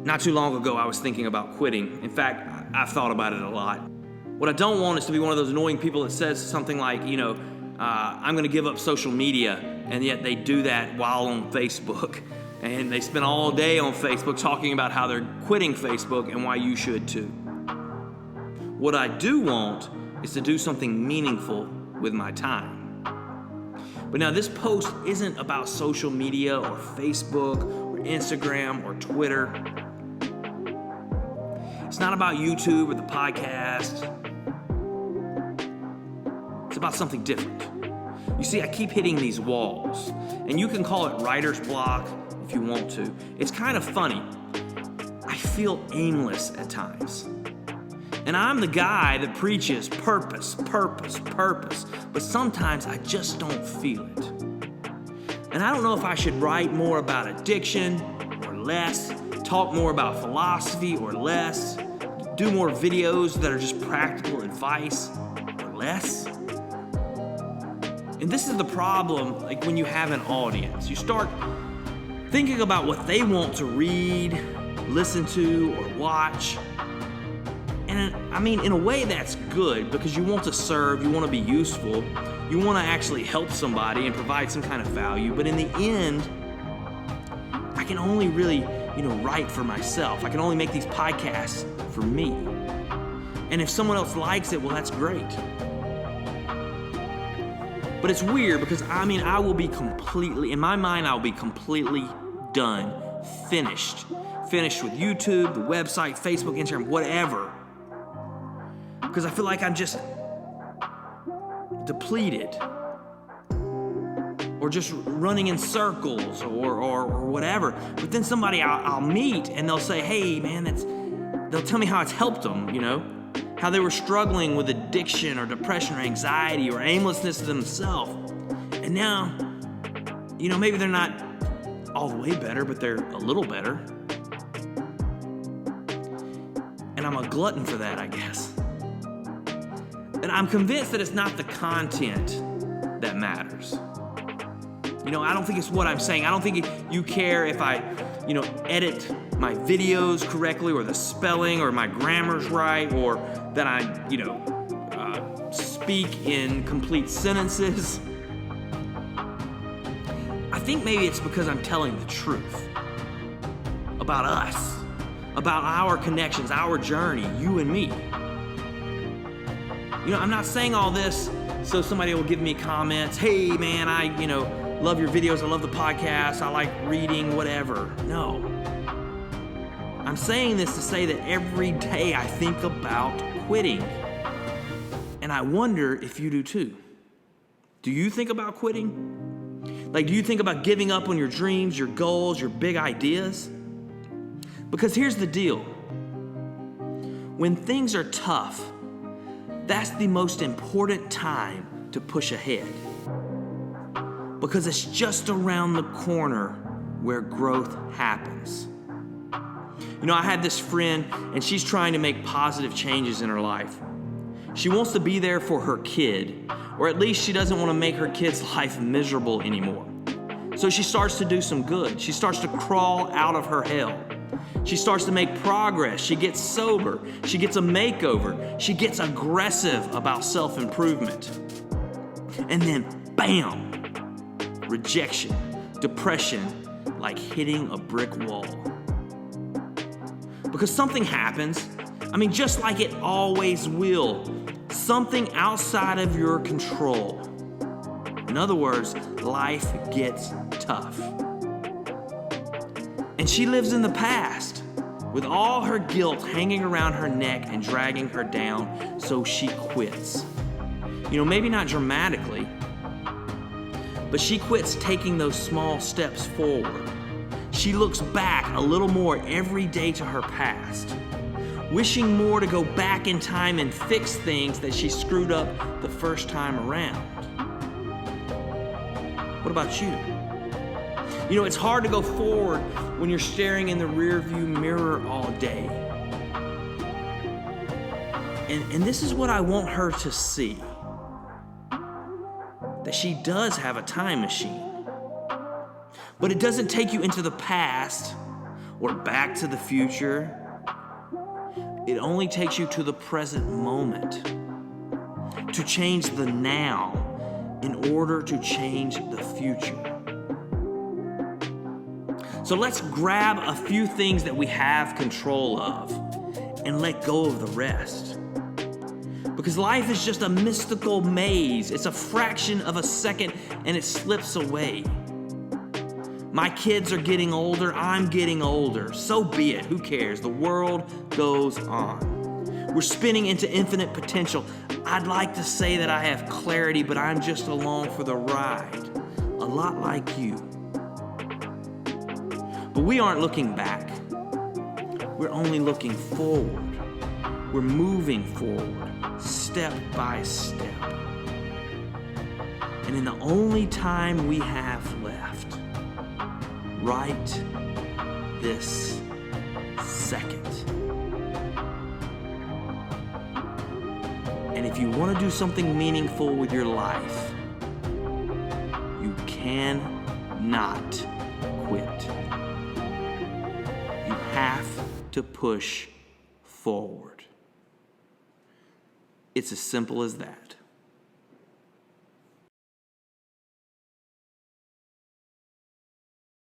Not too long ago, I was thinking about quitting. In fact, I've thought about it a lot. What I don't want is to be one of those annoying people that says something like, I'm going to give up social media, and yet they do that while on Facebook. And they spend all day on Facebook talking about how they're quitting Facebook and why you should too. What I do want is to do something meaningful with my time. But now this post isn't about social media or Facebook or Instagram or Twitter. It's not about YouTube or the podcast. It's about something different. You see, I keep hitting these walls, and you can call it writer's block if you want to. It's kind of funny. I feel aimless at times. And I'm the guy that preaches purpose, purpose, purpose, but sometimes I just don't feel it. And I don't know if I should write more about addiction or less, talk more about philosophy or less, do more videos that are just practical advice or less. And this is the problem, like when you have an audience. You start thinking about what they want to read, listen to, or watch. And I mean, in a way that's good because you want to serve, you want to be useful, you want to actually help somebody and provide some kind of value. But in the end, I can only really, write for myself. I can only make these podcasts for me. And if someone else likes it, well, that's great. But it's weird because, I will be completely, in my mind, I'll be completely done, finished. Finished with YouTube, the website, Facebook, Instagram, whatever. Because I feel like I'm just depleted. Or just running in circles or whatever. But then somebody I'll meet and they'll say, hey, man, they'll tell me how it's helped them, how they were struggling with addiction or depression or anxiety or aimlessness to themselves. And now, maybe they're not all the way better, but they're a little better. And I'm a glutton for that, I guess. And I'm convinced that it's not the content that matters. I don't think it's what I'm saying. I don't think you care if I, edit my videos correctly or the spelling or my grammar's right or that I, speak in complete sentences. I think maybe it's because I'm telling the truth about us, about our connections, our journey, you and me. I'm not saying all this so somebody will give me comments, hey man, I, love your videos, I love the podcast, I like reading, whatever. No. I'm saying this to say that every day I think about quitting. And I wonder if you do too. Do you think about quitting? Like, do you think about giving up on your dreams, your goals, your big ideas? Because here's the deal. When things are tough, that's the most important time to push ahead. Because it's just around the corner where growth happens. I had this friend, and she's trying to make positive changes in her life. She wants to be there for her kid, or at least she doesn't want to make her kid's life miserable anymore. So she starts to do some good. She starts to crawl out of her hell. She starts to make progress. She gets sober. She gets a makeover. She gets aggressive about self-improvement. And then, bam! Rejection, depression, like hitting a brick wall. Because something happens, just like it always will, something outside of your control. In other words, life gets tough. And she lives in the past with all her guilt hanging around her neck and dragging her down, so she quits. Maybe not dramatically, but she quits taking those small steps forward. She looks back a little more every day to her past, wishing more to go back in time and fix things that she screwed up the first time around. What about you? It's hard to go forward when you're staring in the rearview mirror all day. And this is what I want her to see. That she does have a time machine. But it doesn't take you into the past or Back to the Future. It only takes you to the present moment, to change the now in order to change the future. So let's grab a few things that we have control of and let go of the rest. Because life is just a mystical maze. It's a fraction of a second and it slips away. My kids are getting older, I'm getting older. So be it, who cares? The world goes on. We're spinning into infinite potential. I'd like to say that I have clarity, but I'm just along for the ride. A lot like you. But we aren't looking back. We're only looking forward. We're moving forward, step by step. And in the only time we have left, right this second. And if you want to do something meaningful with your life, you cannot quit. You have to push forward. It's as simple as that.